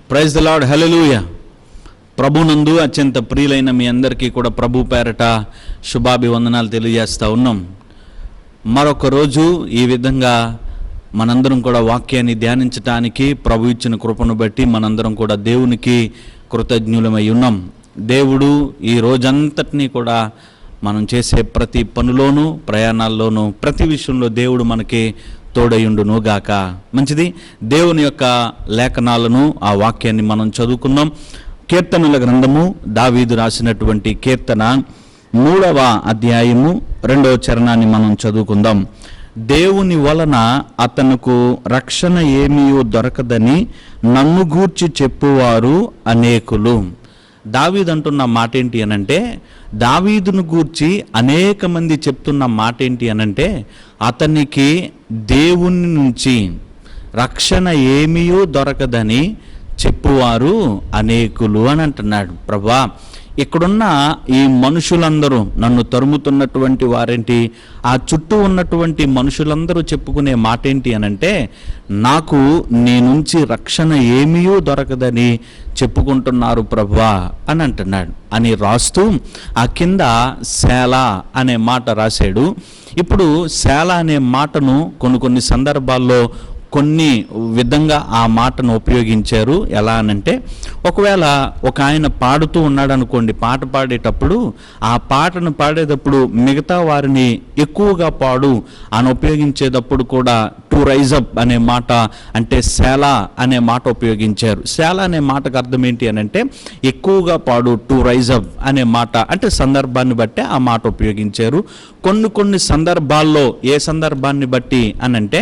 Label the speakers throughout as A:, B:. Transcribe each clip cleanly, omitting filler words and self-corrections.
A: Praise the lord, హల్లెలూయా. ప్రభునందు అత్యంత ప్రియులైన మీ అందరికీ కూడా ప్రభు పేరట శుభాభివందనాలు తెలియజేస్తూ ఉన్నాం. మరొక రోజు ఈ విధంగా మనందరం కూడా వాక్యాన్ని ధ్యానించటానికి ప్రభు ఇచ్చిన కృపను బట్టి మనందరం కూడా దేవునికి కృతజ్ఞులమై ఉన్నాం. దేవుడు ఈ రోజంతటినీ కూడా మనం చేసే ప్రతి పనిలోనూ, ప్రయాణాల్లోనూ, ప్రతి విషయంలో దేవుడు మనకి తోడయుండును గాక. మంచిది. దేవుని యొక్క లేఖనాలను, ఆ వాక్యాన్ని మనం చదువుకున్నాం. కీర్తనల గ్రంథము, దావీదు రాసినటువంటి కీర్తన 3వ అధ్యాయము 2వ చరణాన్ని మనం చదువుకుందాం. దేవుని వలన అతనుకు రక్షణ ఏమీయో దొరకదని నన్ను గూర్చి చెప్పువారు అనేకులు. దావీదు అంటున్న మాట ఏంటి అనంటే, దావీదును గూర్చి అనేక మంది చెప్తున్న మాట ఏంటి అనంటే, అతనికి దేవుని నుంచి రక్షణ ఏమీయో దొరకదని చెప్పువారు అనేకులు అని అంటున్నాడు. ప్రభా, ఇక్కడున్న ఈ మనుషులందరూ, నన్ను తరుముతున్నటువంటి వారేంటి, ఆ చుట్టూ ఉన్నటువంటి మనుషులందరూ చెప్పుకునే మాట ఏంటి అనంటే, నాకు నీ నుంచి రక్షణ ఏమీయో దొరకదని చెప్పుకుంటున్నారు ప్రభా అని అంటున్నాడు అని రాస్తూ ఆ కింద శాల అనే మాట రాశాడు. ఇప్పుడు శాల అనే మాటను కొన్ని సందర్భాల్లో కొన్ని విధంగా ఆ మాటను ఉపయోగించారు. ఎలా అనంటే, ఒకవేళ ఒక ఆయన పాడుతూ ఉన్నాడు అనుకోండి, పాట పాడేటప్పుడు ఆ పాటను పాడేటప్పుడు మిగతా వారిని ఎక్కువగా పాడు అని ఉపయోగించేటప్పుడు కూడా టు రైజ్ అప్ అనే మాట, అంటే శాల అనే మాట ఉపయోగించారు. శాల అనే మాటకు అర్థం ఏంటి అనంటే, ఎక్కువగా పాడు, టు రైజ్ అప్ అనే మాట, అంటే సందర్భాన్ని బట్టి ఆ మాట ఉపయోగించారు. కొన్ని సందర్భాల్లో, ఏ సందర్భాన్ని బట్టి అనంటే,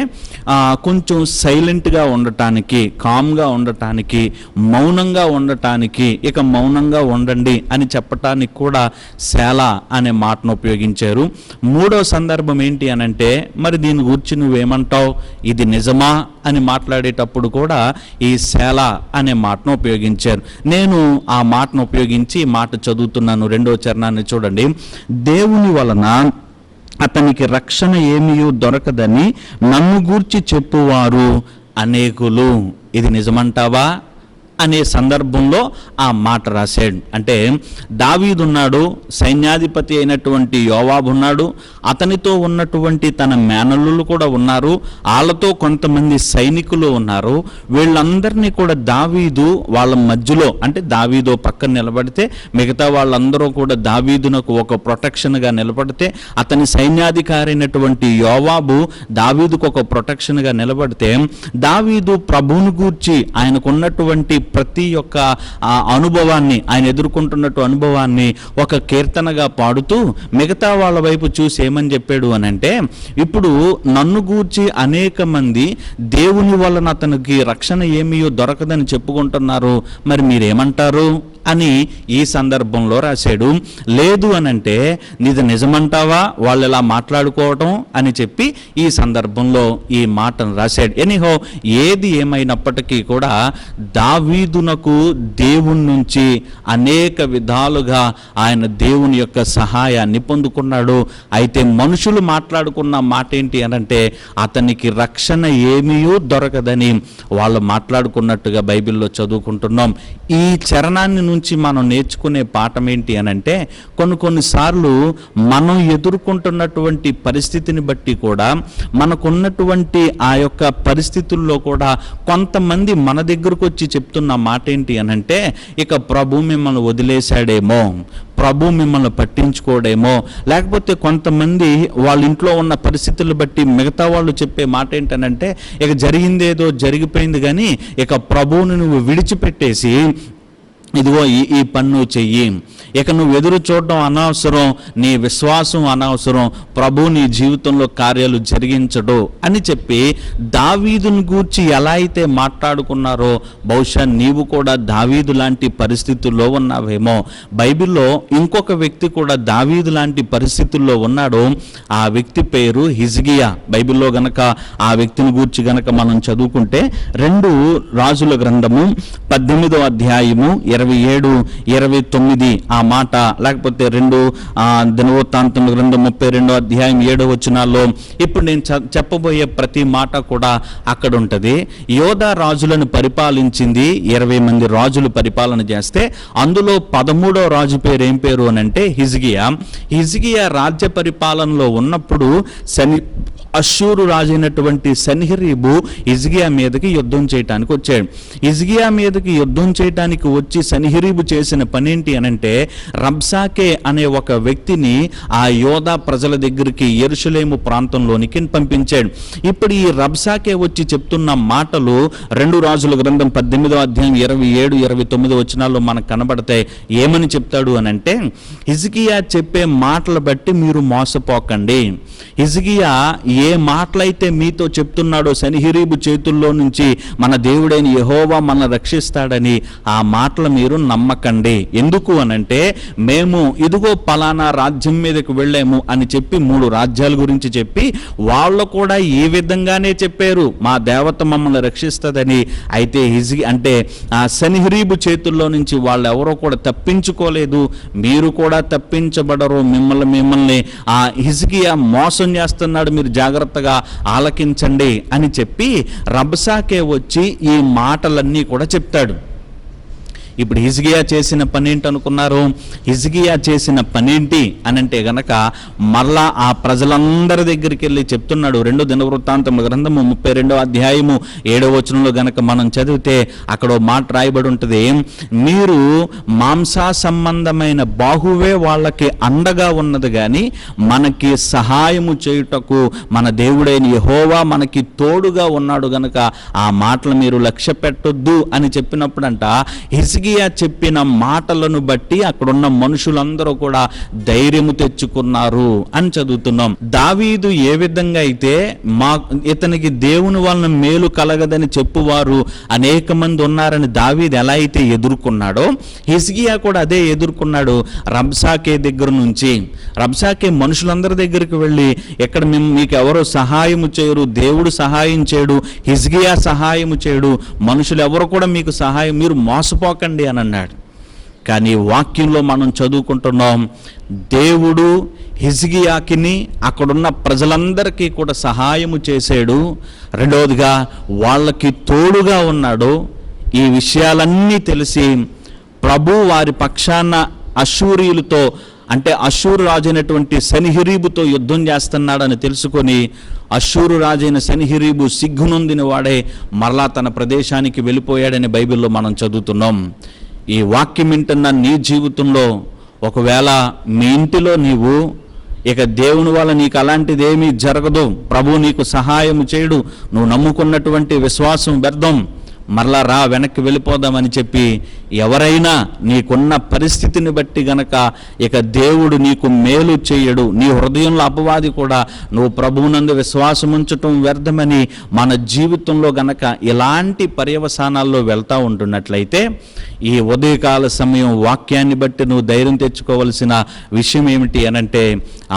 A: కొంచెం సైలెంట్గా ఉండటానికి, కామ్గా ఉండటానికి, మౌనంగా ఉండటానికి, ఇక మౌనంగా ఉండండి అని చెప్పటానికి కూడా శాల అనే మాటను ఉపయోగించారు. 3వ సందర్భం ఏంటి అనంటే, మరి దీని గురించి నువ్వేమంటావు, ఇది నిజమా అని మాట్లాడేటప్పుడు కూడా ఈ శాల అనే మాటను ఉపయోగించారు. నేను ఆ మాటను ఉపయోగించి మాట చదువుతున్నాను. 2వ చరణాన్ని చూడండి. దేవుని వలన అతనికి రక్షణ ఏమీయో దొరకదని నన్ను గూర్చి చెప్పువారు అనేకులు. ఇది నిజమంటావా అనే సందర్భంలో ఆ మాట రాశాడు. అంటే దావీదు ఉన్నాడు, సైన్యాధిపతి అయినటువంటి యోవాబు ఉన్నాడు, అతనితో ఉన్నటువంటి తన మేనల్లులు కూడా ఉన్నారు, వాళ్ళతో కొంతమంది సైనికులు ఉన్నారు. వీళ్ళందరినీ కూడా దావీదు వాళ్ళ మధ్యలో, అంటే దావీదు పక్కన నిలబడితే మిగతా వాళ్ళందరూ కూడా దావీదునకు ఒక ప్రొటెక్షన్గా నిలబడితే, అతని సైన్యాధికారి అయినటువంటి యోవాబు దావీదుకు ఒక ప్రొటెక్షన్గా నిలబడితే, దావీదు ప్రభువును గూర్చి ఆయనకున్నటువంటి ప్రతి ఒక్క అనుభవాన్ని, ఆయన ఎదుర్కొంటున్నట్టు అనుభవాన్ని ఒక కీర్తనగా పాడుతూ మిగతా వాళ్ళ వైపు చూసి ఏమని చెప్పాడు అని అంటే, ఇప్పుడు నన్ను గూర్చి అనేక మంది దేవుని వలన అతనికి రక్షణ ఏమీయో దొరకదని చెప్పుకుంటున్నారు, మరి మీరేమంటారు అని ఈ సందర్భంలో రాశాడు. లేదు అనంటే, నీది నిజమంటావా వాళ్ళు ఇలా మాట్లాడుకోవటం అని చెప్పి ఈ సందర్భంలో ఈ మాటను రాశాడు. ఎనీహో, ఏది ఏమైనప్పటికీ కూడా దావీదునకు దేవుని నుంచి అనేక విధాలుగా ఆయన దేవుని యొక్క సహాయాన్ని పొందుకున్నాడు. అయితే మనుషులు మాట్లాడుకున్న మాట ఏంటి అనంటే, అతనికి రక్షణ ఏమీయో దొరకదని వాళ్ళు మాట్లాడుకున్నట్టుగా బైబిల్లో చదువుకుంటున్నాం. ఈ చరణాన్ని నుంచి మనం నేర్చుకునే పాఠం ఏంటి అనంటే, కొన్నిసార్లు మనం ఎదుర్కొంటున్నటువంటి పరిస్థితిని బట్టి కూడా, మనకున్నటువంటి ఆ యొక్క పరిస్థితుల్లో కూడా కొంతమంది మన దగ్గరకు వచ్చి చెప్తున్న మాట ఏంటి అనంటే, ఇక ప్రభు మిమ్మల్ని వదిలేశాడేమో, ప్రభు మిమ్మల్ని పట్టించుకోడేమో, లేకపోతే కొంతమంది వాళ్ళ ఇంట్లో ఉన్న పరిస్థితులు బట్టి మిగతా వాళ్ళు చెప్పే మాట ఏంటనంటే, ఇక జరిగిందేదో జరిగిపోయింది కానీ ఇక ప్రభువుని నువ్వు విడిచిపెట్టేసి ఇదిగో ఈ పని నువ్వు చెయ్యి, ఇక నువ్వు ఎదురు చూడడం అనవసరం, నీ విశ్వాసం అనవసరం, ప్రభు నీ జీవితంలో కార్యాలు జరిగించడు అని చెప్పి దావీదుని గూర్చి ఎలా అయితే మాట్లాడుకున్నారో, బహుశా నీవు కూడా దావీదు లాంటి పరిస్థితుల్లో ఉన్నావేమో. బైబిల్లో ఇంకొక వ్యక్తి కూడా దావీదు లాంటి పరిస్థితుల్లో ఉన్నాడు. ఆ వ్యక్తి పేరు హిజ్కియా. బైబిల్లో గనక ఆ వ్యక్తిని గూర్చి గనక మనం చదువుకుంటే 2 రాజుల గ్రంథము 18వ అధ్యాయము 27, 29 ఆ మాట, లేకపోతే 2 దినవృత్తాంతముల గ్రంథం 32వ అధ్యాయం 7వ వచనాల్లో ఇప్పుడు నేను చెప్పబోయే ప్రతి మాట కూడా అక్కడ ఉంటుంది. యోధా రాజులను పరిపాలించింది 20 మంది రాజులు పరిపాలన చేస్తే అందులో 13వ రాజు పేరు ఏం పేరు అని అంటే హిజ్కియా రాజ్య పరిపాలనలో ఉన్నప్పుడు అష్షూరు రాజైనటువంటి సన్హెరీబు హిజ్కియా మీదకి యుద్ధం చేయటానికి వచ్చాడు. హిజ్కియా మీదకి యుద్ధం చేయటానికి వచ్చి సన్హెరీబు చేసిన పని ఏంటి అనంటే రబ్షాకే అనే ఒక వ్యక్తిని ఆ యోధా ప్రజల దగ్గరికి యెరూషలేము ప్రాంతంలోనికి పంపించాడు. ఇప్పుడు ఈ రబ్షాకే వచ్చి చెప్తున్న మాటలు 2 రాజుల గ్రంథం 18వ అధ్యాయం 27, 29 వచనాల్లో మనకు కనబడతాయి. ఏమని చెప్తాడు అనంటే, హిజ్కియా చెప్పే మాటలు బట్టి మీరు మోసపోకండి. హిజ్కియా ఏ మాటలైతే మీతో చెప్తున్నాడో సన్హెరీబు చేతుల్లో నుంచి మన దేవుడైన యెహోవా మనల్ని రక్షిస్తాడని ఆ మాటలు మీరు నమ్మకండి. ఎందుకు అనంటే మేము ఇదిగో పలానా రాజ్యం మీదకి వెళ్ళాము అని చెప్పి 3 రాజ్యాల గురించి చెప్పి వాళ్ళు కూడా ఈ విధంగానే చెప్పారు, మా దేవత మమ్మల్ని రక్షిస్తుందని. అయితే ఆ సన్హెరీబు చేతుల్లో నుంచి వాళ్ళు ఎవరో కూడా తప్పించుకోలేదు, మీరు కూడా తప్పించబడరు. మిమ్మల్ని ఆ హిజ్కియా మోసం చేస్తున్నాడు, మీరు జాగ్రత్తగా ఆలకించండి అని చెప్పి రబ్షాకే వచ్చి ఈ మాటలన్నీ కూడా చెప్తాడు. ఇప్పుడు హిజ్కియా చేసిన పని ఏంటి అనుకున్నారు? హిజ్కియా చేసిన పనేంటి అనంటే గనక మరలా ఆ ప్రజలందరి దగ్గరికి వెళ్ళి చెప్తున్నాడు. 2 దినవృత్తాంతముల గ్రంథము 32వ అధ్యాయము 7వ వచనంలో గనక మనం చదివితే అక్కడ మాట రాయబడి ఉంటుంది, మీరు మాంసా సంబంధమైన బాహువే వాళ్ళకి అండగా ఉన్నది కానీ మనకి సహాయము చేయుటకు మన దేవుడైన యెహోవా మనకి తోడుగా ఉన్నాడు గనక ఆ మాటలు మీరు లక్ష్య పెట్టొద్దు అని చెప్పినప్పుడంట హిజ్కియా చెప్పిన మాటలను బట్టి అక్కడున్న మనుషులందరూ కూడా ధైర్యము తెచ్చుకున్నారు అని చదువుతున్నాం. దావీదు ఏ విధంగా అయితే ఇతనికి దేవుని వలన మేలు కలగదని చెప్పువారు అనేక మంది ఉన్నారని దావీదు ఎలా అయితే ఎదుర్కొన్నాడో హిజ్కియా కూడా అదే ఎదుర్కొన్నాడు. రబ్షాకే దగ్గర నుంచి రబ్షాకే మనుషులందరి దగ్గరికి వెళ్ళి ఎక్కడ మీకు ఎవరో సహాయము చేయరు, దేవుడు సహాయం చేయడు, హిజ్కియా సహాయము చేయడు, మనుషులు ఎవరు కూడా మీకు సహాయం, మీరు మోసపోకండి అని అన్నాడు. కానీ వాక్యంలో మనం చదువుకుంటున్నాం, దేవుడు హిజ్కియాకిని అక్కడున్న ప్రజలందరికీ కూడా సహాయము చేశాడు. రెండవదిగా వాళ్ళకి తోడుగా ఉన్నాడు. ఈ విషయాలన్నీ తెలిసి ప్రభు వారి పక్షాన అష్షూరీయులతో అంటే అష్షూరు రాజైనటువంటి సన్హెరీబుతో యుద్ధం చేస్తున్నాడని తెలుసుకొని అష్షూరు రాజైన సన్హెరీబు సిగ్గునొందిన వాడే మరలా తన ప్రదేశానికి వెళ్ళిపోయాడని బైబిల్లో మనం చదువుతున్నాం. ఈ వాక్యం వింటున్న నీ జీవితంలో ఒకవేళ మీ ఇంటిలో నీవు ఇక దేవుని వల్ల నీకు అలాంటిదేమీ జరగదు, ప్రభు నీకు సహాయం చేయడు, నువ్వు నమ్ముకున్నటువంటి విశ్వాసం వ్యర్థం, మరలా రా వెనక్కి వెళ్ళిపోదామని చెప్పి ఎవరైనా నీకున్న పరిస్థితిని బట్టి గనక ఇక దేవుడు నీకు మేలు చేయడు, నీ హృదయంలో అపవాది కూడా నువ్వు ప్రభువునందు విశ్వాసం ఉంచటం వ్యర్థమని మన జీవితంలో గనక ఇలాంటి పర్యవసానాల్లో వెళ్తూ ఉంటున్నట్లయితే ఈ ఉదయకాల సమయం వాక్యాన్ని బట్టి నువ్వు ధైర్యం తెచ్చుకోవలసిన విషయం ఏమిటి అనంటే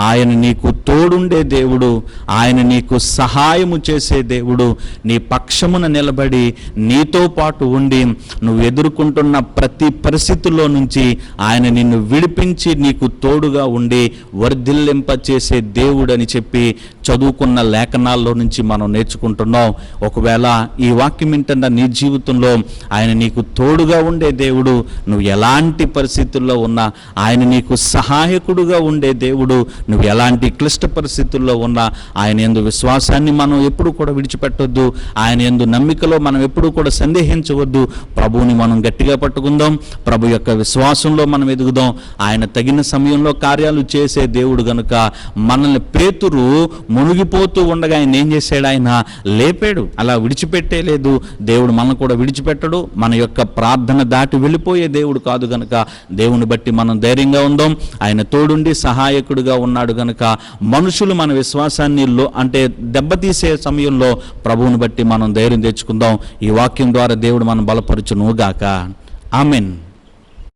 A: ఆయన నీకు తోడుండే దేవుడు, ఆయన నీకు సహాయము చేసే దేవుడు, నీ పక్షమున నిలబడి నీతో పాటు ఉండి నువ్వు ఎదుర్కొంటున్న ప్రతి పరిస్థితుల్లో నుంచి ఆయన నిన్ను విడిపించి నీకు తోడుగా ఉండి వర్ధిల్లింప చేసే దేవుడు అని చెప్పి చదువుకున్న లేఖనాల్లో నుంచి మనం నేర్చుకుంటున్నాం. ఒకవేళ ఈ వాక్యం వింటున్న నీ జీవితంలో ఆయన నీకు తోడుగా ఉండే దేవుడు, నువ్వు ఎలాంటి పరిస్థితుల్లో ఉన్నా ఆయన నీకు సహాయకుడుగా ఉండే దేవుడు, నువ్వు ఎలాంటి క్లిష్ట పరిస్థితుల్లో ఉన్నా ఆయన యందు విశ్వాసాన్ని మనం ఎప్పుడు కూడా విడిచిపెట్టొద్దు, ఆయన యందు నమ్మికలో మనం ఎప్పుడు కూడా సందేహించవద్దు. ప్రభువుని మనం గట్టిగా పట్టుకుందాం, ప్రభు యొక్క విశ్వాసంలో మనం ఎదుగుదాం. ఆయన తగిన సమయంలో కార్యాలు చేసే దేవుడు గనుక మనల్ని పేతురు మునిగిపోతూ ఉండగా ఆయన ఏం చేశాడు? ఆయన లేపాడు, అలా విడిచిపెట్టేలేదు. దేవుడు మనల్ని కూడా విడిచిపెట్టడు, మన యొక్క ప్రార్థన దాటి వెళ్ళిపోయే దేవుడు కాదు గనుక దేవుని బట్టి మనం ధైర్యంగా ఉందాం. ఆయన తోడుండి సహాయకుడిగా ఉన్నాడు గనుక మనుషులు మన విశ్వాసాన్ని దెబ్బతీసే సమయంలో ప్రభువుని బట్టి మనం ధైర్యం తెచ్చుకుందాం. ఈ వాక్యం ద్వారా దేవుడు మనం బలపరచును గాక. ఆమెన్.